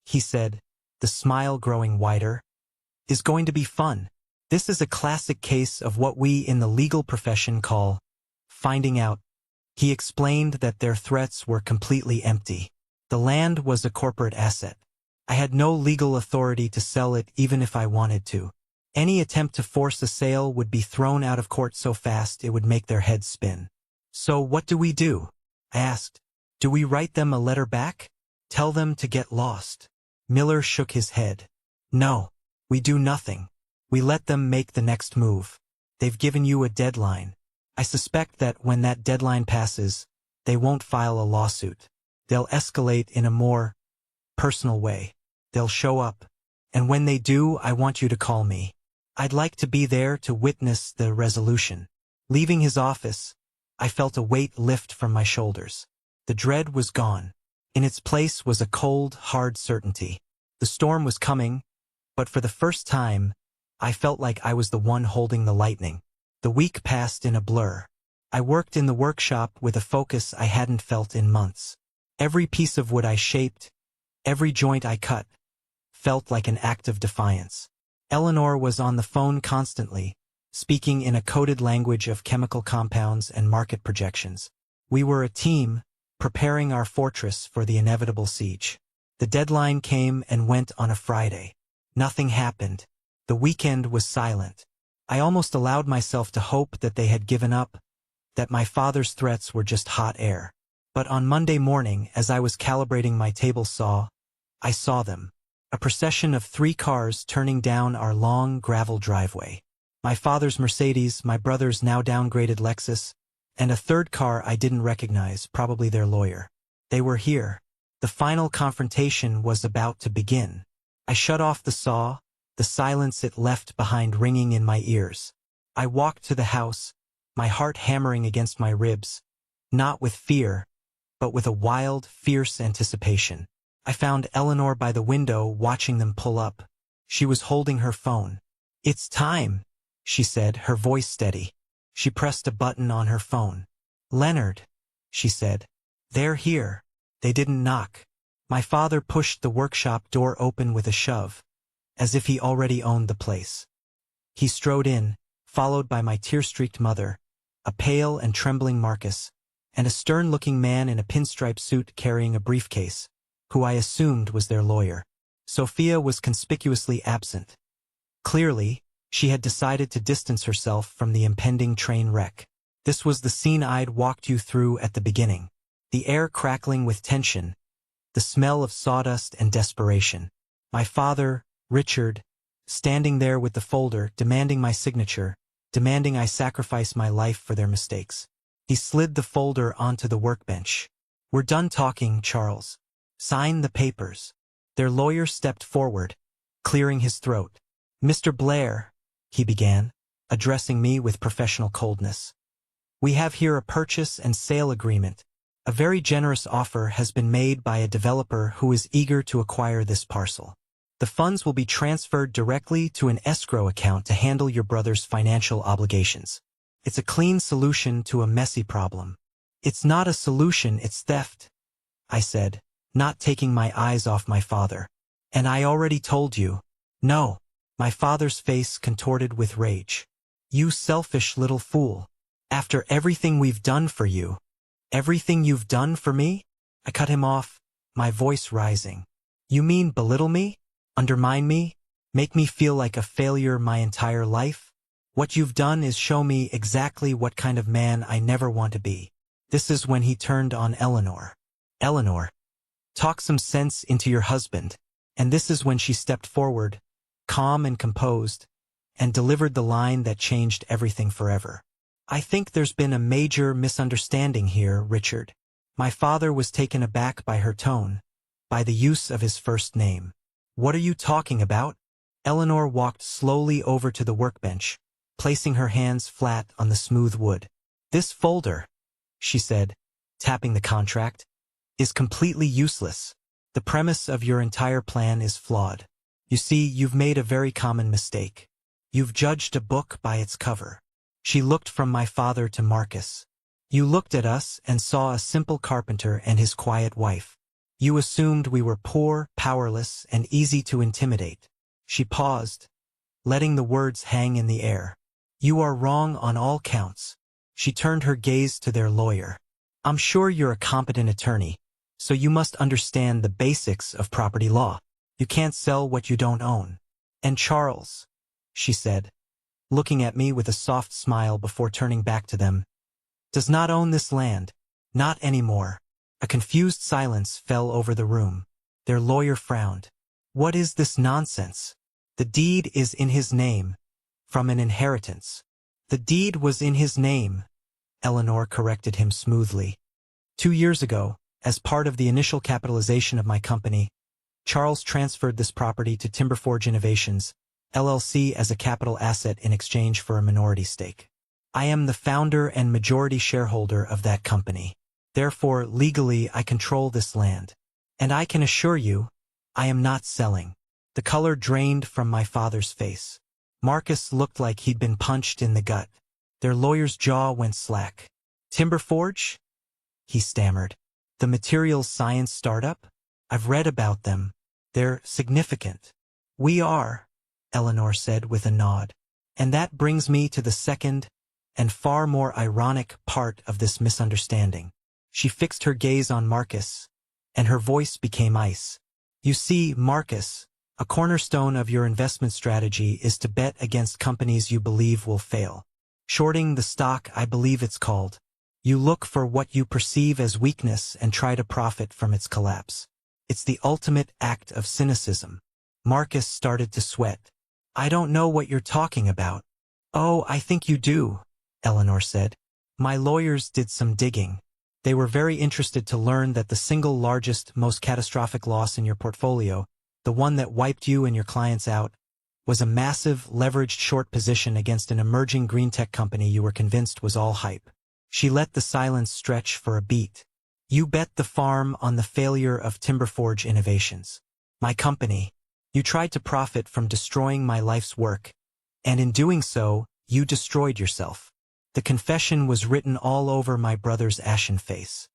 he said, the smile growing wider, is going to be fun. This is a classic case of what we in the legal profession call finding out. He explained that their threats were completely empty. The land was a corporate asset. I had no legal authority to sell it even if I wanted to. Any attempt to force a sale would be thrown out of court so fast it would make their heads spin. So what do we do? I asked. Do we write them a letter back? Tell them to get lost? Miller shook his head. No, we do nothing. We let them make the next move. They've given you a deadline. I suspect that when that deadline passes, they won't file a lawsuit. They'll escalate in a more personal way. They'll show up. And when they do, I want you to call me. I'd like to be there to witness the resolution. Leaving his office, I felt a weight lift from my shoulders. The dread was gone. In its place was a cold, hard certainty. The storm was coming, but for the first time, I felt like I was the one holding the lightning. The week passed in a blur. I worked in the workshop with a focus I hadn't felt in months. Every piece of wood I shaped, every joint I cut, felt like an act of defiance. Eleanor was on the phone constantly, speaking in a coded language of chemical compounds and market projections. We were a team, preparing our fortress for the inevitable siege. The deadline came and went on a Friday. Nothing happened. The weekend was silent. I almost allowed myself to hope that they had given up, that my father's threats were just hot air. But on Monday morning, as I was calibrating my table saw, I saw them. A procession of 3 cars turning down our long gravel driveway. My father's Mercedes, my brother's now downgraded Lexus, and a third car I didn't recognize, probably their lawyer. They were here. The final confrontation was about to begin. I shut off the saw, the silence it left behind ringing in my ears. I walked to the house, my heart hammering against my ribs, not with fear, but with a wild, fierce anticipation. I found Eleanor by the window watching them pull up. She was holding her phone. It's time, she said, her voice steady. She pressed a button on her phone. "Leonard," she said. "They're here." They didn't knock. My father pushed the workshop door open with a shove, as if he already owned the place. He strode in, followed by my tear-streaked mother, a pale and trembling Marcus, and a stern-looking man in a pinstripe suit carrying a briefcase, who I assumed was their lawyer. Sophia was conspicuously absent. Clearly, she had decided to distance herself from the impending train wreck. This was the scene I'd walked you through at the beginning. The air crackling with tension, the smell of sawdust and desperation. My father, Richard, standing there with the folder, demanding my signature, demanding I sacrifice my life for their mistakes. He slid the folder onto the workbench. "We're done talking, Charles. Sign the papers." Their lawyer stepped forward, clearing his throat. "Mr. Blair," he began, addressing me with professional coldness. "We have here a purchase and sale agreement. A very generous offer has been made by a developer who is eager to acquire this parcel. The funds will be transferred directly to an escrow account to handle your brother's financial obligations. It's a clean solution to a messy problem." "It's not a solution, it's theft," I said, not taking my eyes off my father. "And I already told you." "No." My father's face contorted with rage. "You selfish little fool. After everything we've done for you." "Everything you've done for me?" I cut him off, my voice rising. "You mean belittle me? Undermine me? Make me feel like a failure my entire life? What you've done is show me exactly what kind of man I never want to be." This is when he turned on Eleanor. "Eleanor, talk some sense into your husband." And this is when she stepped forward, calm and composed, and delivered the line that changed everything forever. "I think there's been a major misunderstanding here, Richard." My father was taken aback by her tone, by the use of his first name. "What are you talking about?" Eleanor walked slowly over to the workbench, placing her hands flat on the smooth wood. "This folder," she said, tapping the contract, "is completely useless. The premise of your entire plan is flawed. You see, you've made a very common mistake. You've judged a book by its cover." She looked from my father to Marcus. "You looked at us and saw a simple carpenter and his quiet wife. You assumed we were poor, powerless, and easy to intimidate." She paused, letting the words hang in the air. "You are wrong on all counts." She turned her gaze to their lawyer. "I'm sure you're a competent attorney, so you must understand the basics of property law. You can't sell what you don't own. And Charles," she said, looking at me with a soft smile before turning back to them, "does not own this land. Not anymore." A confused silence fell over the room. Their lawyer frowned. "What is this nonsense?" "The deed is in his name, from an inheritance." "The deed was in his name," Eleanor corrected him smoothly. 2 years ago, as part of the initial capitalization of my company, Charles transferred this property to Timberforge Innovations, LLC as a capital asset in exchange for a minority stake. I am the founder and majority shareholder of that company. Therefore, legally, I control this land. And I can assure you, I am not selling. The color drained from my father's face. Marcus looked like he'd been punched in the gut. Their lawyer's jaw went slack. "Timberforge?" he stammered. "The materials science startup? I've read about them. They're significant." "We are," Eleanor said with a nod. "And that brings me to the second, and far more ironic part of this misunderstanding." She fixed her gaze on Marcus, and her voice became ice. "You see, Marcus, a cornerstone of your investment strategy is to bet against companies you believe will fail. Shorting the stock, I believe it's called. You look for what you perceive as weakness and try to profit from its collapse. It's the ultimate act of cynicism." Marcus started to sweat. "I don't know what you're talking about." "Oh, I think you do," Eleanor said. "My lawyers did some digging. They were very interested to learn that the single largest, most catastrophic loss in your portfolio, the one that wiped you and your clients out, was a massive, leveraged short position against an emerging green tech company you were convinced was all hype." She let the silence stretch for a beat. "You bet the farm on the failure of Timberforge Innovations. My company. You tried to profit from destroying my life's work, and in doing so, you destroyed yourself. The confession was written all over my brother's ashen face.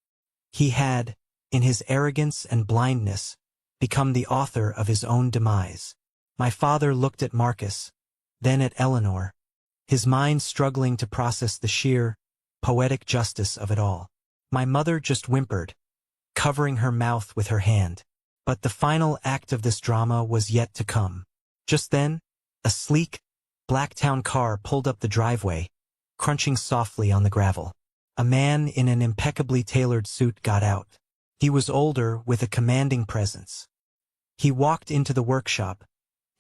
He had, in his arrogance and blindness, become the author of his own demise. My father looked at Marcus, then at Eleanor, his mind struggling to process the sheer, poetic justice of it all. My mother just whimpered, covering her mouth with her hand. But the final act of this drama was yet to come. Just then, a sleek, Blacktown car pulled up the driveway, crunching softly on the gravel. A man in an impeccably tailored suit got out. He was older, with a commanding presence. He walked into the workshop,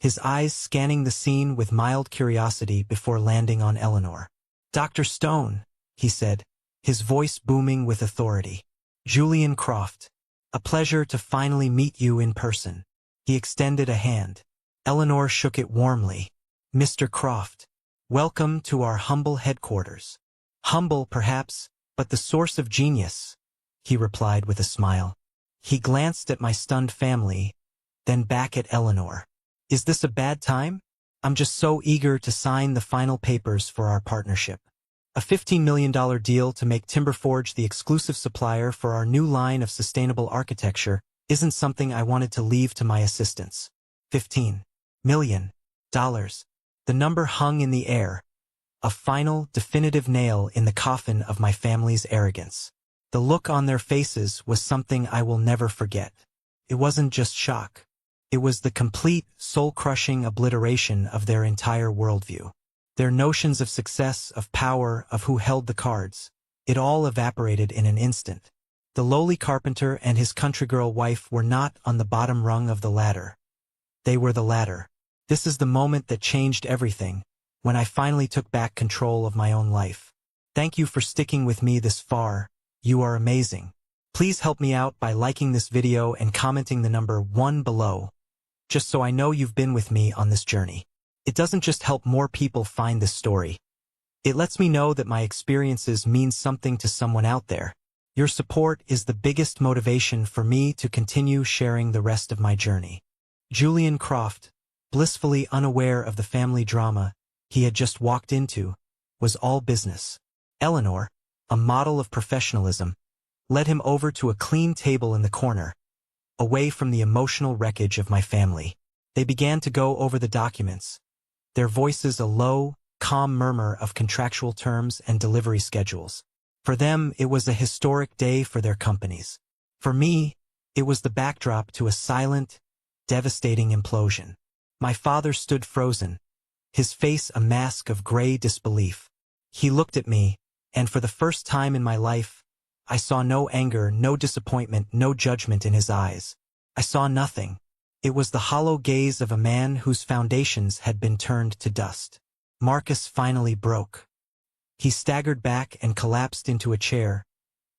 his eyes scanning the scene with mild curiosity before landing on Eleanor. "Dr. Stone," he said, his voice booming with authority. "Julian Croft. A pleasure to finally meet you in person." He extended a hand. Eleanor shook it warmly. "Mr. Croft, welcome to our humble headquarters." "Humble, perhaps, but the source of genius," he replied with a smile. He glanced at my stunned family, then back at Eleanor. "Is this a bad time? I'm just so eager to sign the final papers for our partnership. A $15 million deal to make Timberforge the exclusive supplier for our new line of sustainable architecture isn't something I wanted to leave to my assistants. $15 million. The number hung in the air, a final, definitive nail in the coffin of my family's arrogance. The look on their faces was something I will never forget. It wasn't just shock. It was the complete, soul-crushing obliteration of their entire worldview. Their notions of success, of power, of who held the cards. It all evaporated in an instant. The lowly carpenter and his country girl wife were not on the bottom rung of the ladder. They were the ladder. This is the moment that changed everything, when I finally took back control of my own life. Thank you for sticking with me this far. You are amazing. Please help me out by liking this video and commenting the number 1 below, just so I know you've been with me on this journey. It doesn't just help more people find this story. It lets me know that my experiences mean something to someone out there. Your support is the biggest motivation for me to continue sharing the rest of my journey. Julian Croft, blissfully unaware of the family drama he had just walked into, was all business. Eleanor, a model of professionalism, led him over to a clean table in the corner, away from the emotional wreckage of my family. They began to go over the documents, their voices a low, calm murmur of contractual terms and delivery schedules. For them, it was a historic day for their companies. For me, it was the backdrop to a silent, devastating implosion. My father stood frozen, his face a mask of gray disbelief. He looked at me, and for the first time in my life, I saw no anger, no disappointment, no judgment in his eyes. I saw nothing. It was the hollow gaze of a man whose foundations had been turned to dust. Marcus finally broke. He staggered back and collapsed into a chair,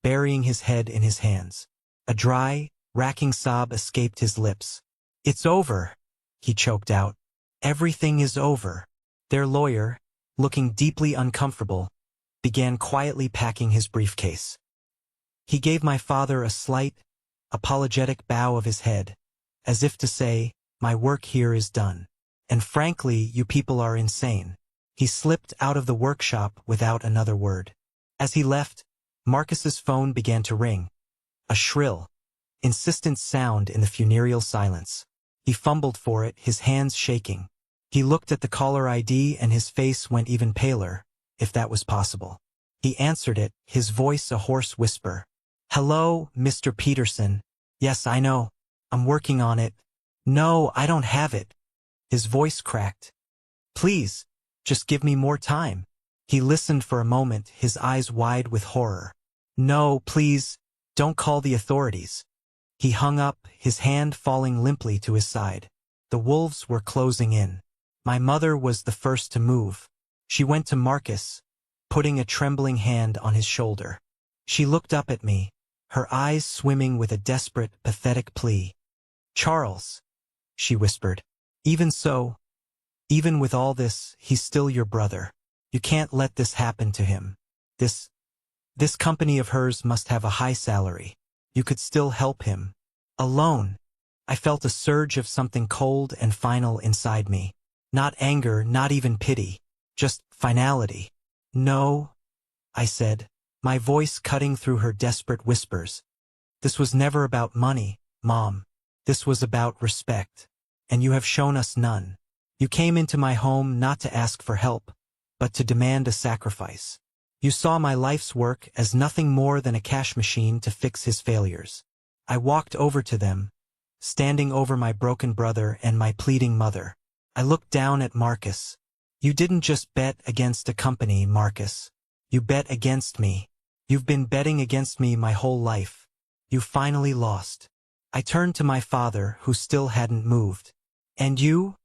burying his head in his hands. A dry, racking sob escaped his lips. "It's over," he choked out. "Everything is over." Their lawyer, looking deeply uncomfortable, began quietly packing his briefcase. He gave my father a slight, apologetic bow of his head, as if to say, "My work here is done. And frankly, you people are insane." He slipped out of the workshop without another word. As he left, Marcus's phone began to ring, a shrill, insistent sound in the funereal silence. He fumbled for it, his hands shaking. He looked at the caller ID and his face went even paler, if that was possible. He answered it, his voice a hoarse whisper. "Hello, Mr. Peterson. Yes, I know. I'm working on it." "No, I don't have it." His voice cracked. "Please, just give me more time." He listened for a moment, his eyes wide with horror. "No, please, don't call the authorities." He hung up, his hand falling limply to his side. The wolves were closing in. My mother was the first to move. She went to Marcus, putting a trembling hand on his shoulder. She looked up at me, her eyes swimming with a desperate, pathetic plea. "Charles," she whispered. "Even so, even with all this, he's still your brother. You can't let this happen to him. This company of hers must have a high salary. You could still help him." Alone, I felt a surge of something cold and final inside me. Not anger, not even pity, just finality. "No, I said, my voice cutting through her desperate whispers. This was never about money, Mom. This was about respect. And you have shown us none. You came into my home not to ask for help, but to demand a sacrifice. You saw my life's work as nothing more than a cash machine to fix his failures. I walked over to them, standing over my broken brother and my pleading mother. I looked down at Marcus. You didn't just bet against a company, Marcus. You bet against me. You've been betting against me my whole life. You finally lost. I turned to my father, who still hadn't moved. And you?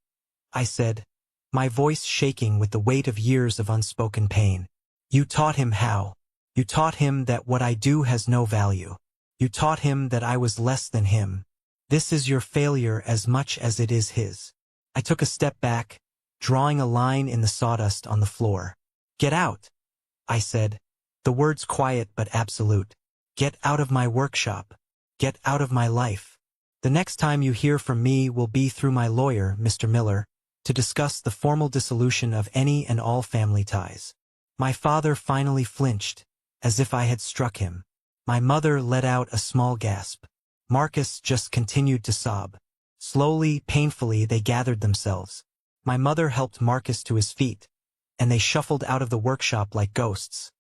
I said, my voice shaking with the weight of years of unspoken pain. You taught him how. You taught him that what I do has no value. You taught him that I was less than him. This is your failure as much as it is his. I took a step back, drawing a line in the sawdust on the floor. Get out, I said, the words quiet but absolute. Get out of my workshop. Get out of my life. The next time you hear from me will be through my lawyer, Mr. Miller, to discuss the formal dissolution of any and all family ties. My father finally flinched, as if I had struck him. My mother let out a small gasp. Marcus just continued to sob. Slowly, painfully, they gathered themselves. My mother helped Marcus to his feet, and they shuffled out of the workshop like ghosts,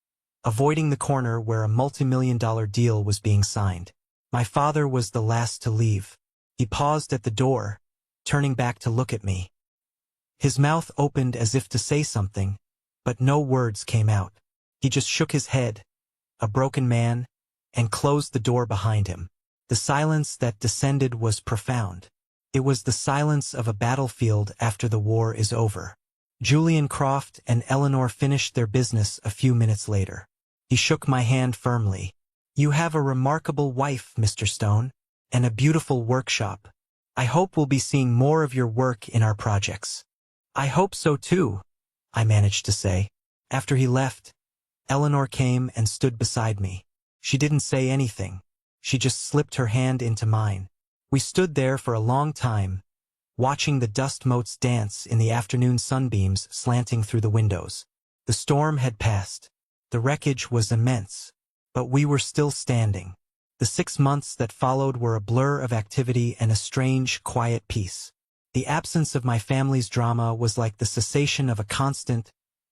avoiding the corner where a multi-million-dollar deal was being signed. My father was the last to leave. He paused at the door, turning back to look at me. His mouth opened as if to say something, but no words came out. He just shook his head, a broken man, and closed the door behind him. The silence that descended was profound. It was the silence of a battlefield after the war is over. Julian Croft and Eleanor finished their business a few minutes later. He shook my hand firmly. You have a remarkable wife, Mr. Stone, and a beautiful workshop. I hope we'll be seeing more of your work in our projects. I hope so too, I managed to say. After he left, Eleanor came and stood beside me. She didn't say anything. She just slipped her hand into mine. We stood there for a long time, watching the dust motes dance in the afternoon sunbeams slanting through the windows. The storm had passed. The wreckage was immense, but we were still standing. The 6 months that followed were a blur of activity and a strange, quiet peace. The absence of my family's drama was like the cessation of a constant,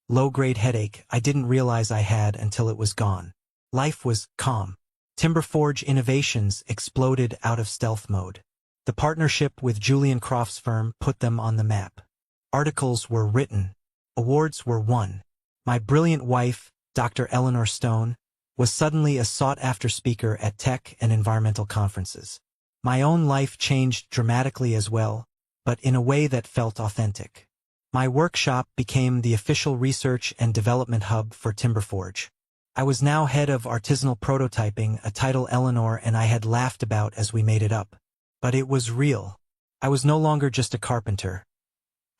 low-grade headache I didn't realize I had until it was gone. Life was calm. Timberforge Innovations exploded out of stealth mode. The partnership with Julian Croft's firm put them on the map. Articles were written. Awards were won. My brilliant wife, Dr. Eleanor Stone, was suddenly a sought-after speaker at tech and environmental conferences. My own life changed dramatically as well, but in a way that felt authentic. My workshop became the official research and development hub for Timberforge. I was now head of artisanal prototyping, a title Eleanor and I had laughed about as we made it up. But it was real. I was no longer just a carpenter.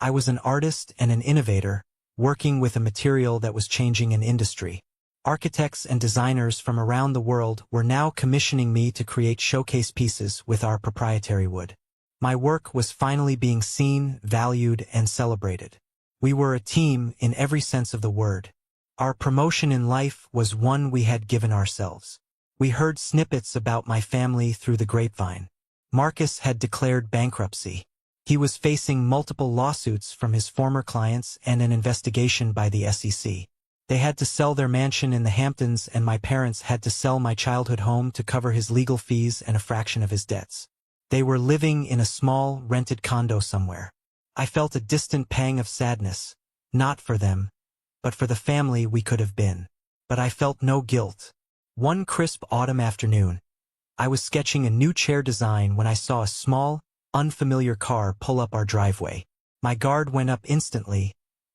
I was an artist and an innovator, working with a material that was changing an industry. Architects and designers from around the world were now commissioning me to create showcase pieces with our proprietary wood. My work was finally being seen, valued, and celebrated. We were a team in every sense of the word. Our promotion in life was one we had given ourselves. We heard snippets about my family through the grapevine. Marcus had declared bankruptcy. He was facing multiple lawsuits from his former clients and an investigation by the SEC. They had to sell their mansion in the Hamptons, and my parents had to sell my childhood home to cover his legal fees and a fraction of his debts. They were living in a small, rented condo somewhere. I felt a distant pang of sadness, not for them, but for the family we could have been. But I felt no guilt. One crisp autumn afternoon, I was sketching a new chair design when I saw a small, unfamiliar car pull up our driveway. My guard went up instantly,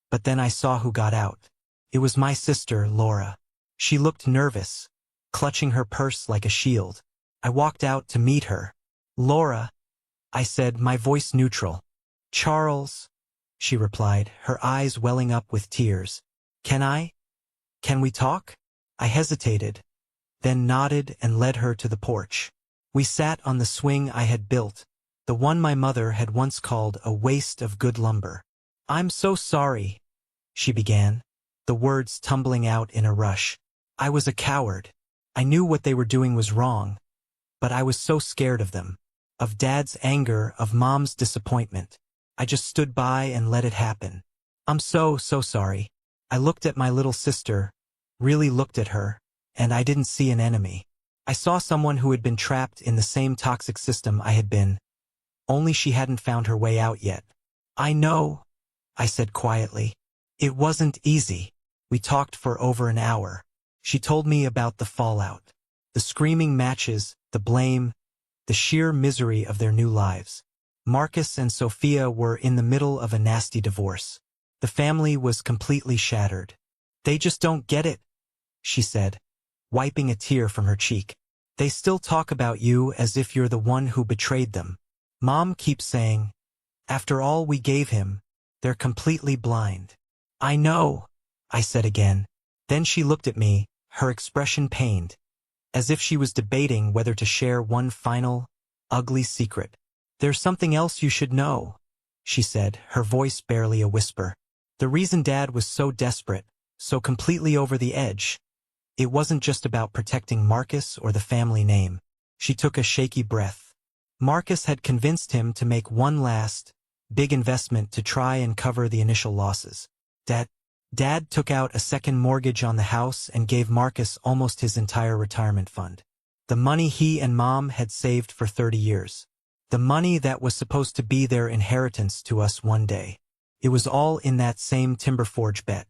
but then I saw who got out. It was my sister, Laura. She looked nervous, clutching her purse like a shield. I walked out to meet her. Laura, I said, my voice neutral. Charles, she replied, her eyes welling up with tears. Can we talk? I hesitated, then nodded and led her to the porch. We sat on the swing I had built, the one my mother had once called a waste of good lumber. I'm so sorry, she began, the words tumbling out in a rush. I was a coward. I knew what they were doing was wrong, but I was so scared of them. Of Dad's anger, of Mom's disappointment. I just stood by and let it happen. I'm so sorry. I looked at my little sister, really looked at her, and I didn't see an enemy. I saw someone who had been trapped in the same toxic system I had been, only she hadn't found her way out yet. I know, I said quietly. It wasn't easy. We talked for over an hour. She told me about the fallout, the screaming matches, the blame, the sheer misery of their new lives. Marcus and Sophia were in the middle of a nasty divorce. The family was completely shattered. They just don't get it, she said, wiping a tear from her cheek. They still talk about you as if you're the one who betrayed them. Mom keeps saying, after all we gave him, they're completely blind. I know, I said again. Then she looked at me, her expression pained, as if she was debating whether to share one final, ugly secret. There's something else you should know, she said, her voice barely a whisper. The reason Dad was so desperate, so completely over the edge, it wasn't just about protecting Marcus or the family name. She took a shaky breath. Marcus had convinced him to make one last, big investment to try and cover the initial losses. Dad took out a second mortgage on the house and gave Marcus almost his entire retirement fund. The money he and Mom had saved for 30 years. The money that was supposed to be their inheritance to us one day. It was all in that same Timberforge bet.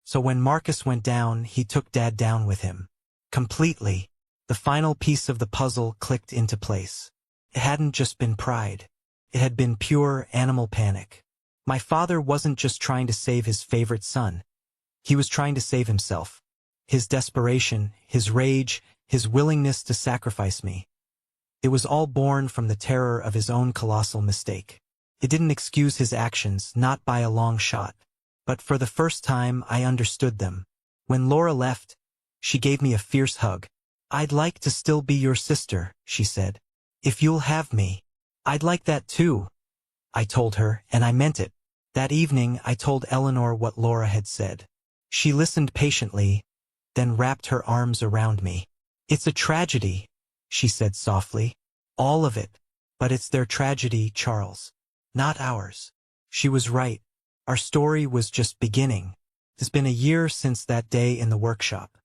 So when Marcus went down, he took Dad down with him. Completely. The final piece of the puzzle clicked into place. It hadn't just been pride. It had been pure animal panic. My father wasn't just trying to save his favorite son. He was trying to save himself. His desperation, his rage, his willingness to sacrifice me. It was all born from the terror of his own colossal mistake. It didn't excuse his actions, not by a long shot. But for the first time, I understood them. When Laura left, she gave me a fierce hug. I'd like to still be your sister, she said. If you'll have me. I'd like that too, I told her, and I meant it. That evening, I told Eleanor what Laura had said. She listened patiently, then wrapped her arms around me. It's a tragedy, she said softly. All of it. But it's their tragedy, Charles. Not ours. She was right. Our story was just beginning. It's been a year since that day in the workshop.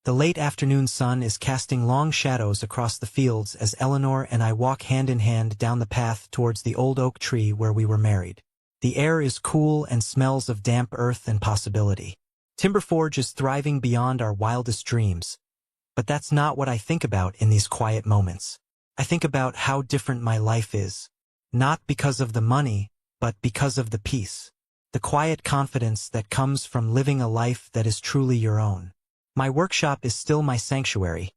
The late afternoon sun is casting long shadows across the fields as Eleanor and I walk hand in hand down the path towards the old oak tree where we were married. The air is cool and smells of damp earth and possibility. Timberforge is thriving beyond our wildest dreams. But that's not what I think about in these quiet moments. I think about how different my life is. Not because of the money, but because of the peace. The quiet confidence that comes from living a life that is truly your own. My workshop is still my sanctuary,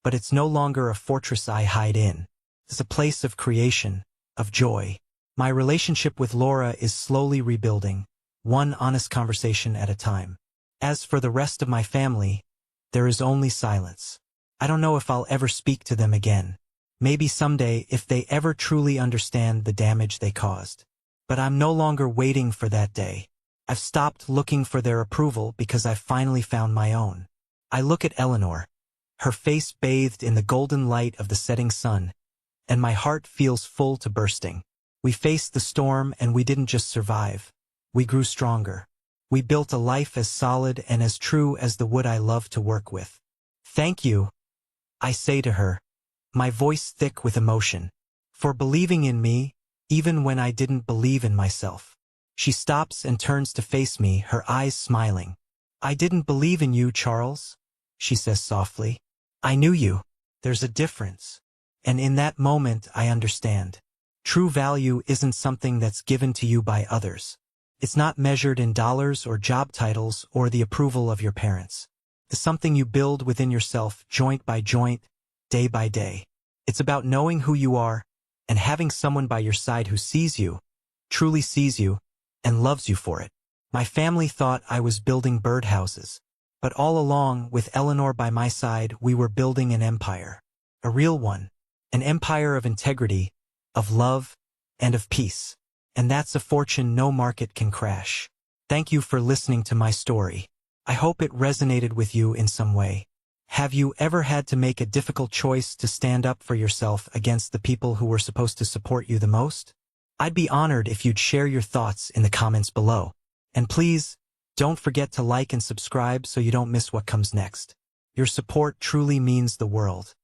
but it's no longer a fortress I hide in. It's a place of creation, of joy. My relationship with Laura is slowly rebuilding, one honest conversation at a time. As for the rest of my family, there is only silence. I don't know if I'll ever speak to them again. Maybe someday if they ever truly understand the damage they caused. But I'm no longer waiting for that day. I've stopped looking for their approval because I've finally found my own. I look at Eleanor, her face bathed in the golden light of the setting sun, and my heart feels full to bursting. We faced the storm and we didn't just survive. We grew stronger. We built a life as solid and as true as the wood I love to work with. Thank you, I say to her, my voice thick with emotion, for believing in me, even when I didn't believe in myself. She stops and turns to face me, her eyes smiling. I didn't believe in you, Charles, she says softly. I knew you. There's a difference. And in that moment, I understand. True value isn't something that's given to you by others. It's not measured in dollars or job titles or the approval of your parents. It's something you build within yourself, joint by joint, day by day. It's about knowing who you are and having someone by your side who sees you, truly sees you, and loves you for it. My family thought I was building birdhouses, but all along, with Eleanor by my side, we were building an empire. A real one. An empire of integrity, of love, and of peace. And that's a fortune no market can crash. Thank you for listening to my story. I hope it resonated with you in some way. Have you ever had to make a difficult choice to stand up for yourself against the people who were supposed to support you the most? I'd be honored if you'd share your thoughts in the comments below. And please, don't forget to like and subscribe so you don't miss what comes next. Your support truly means the world.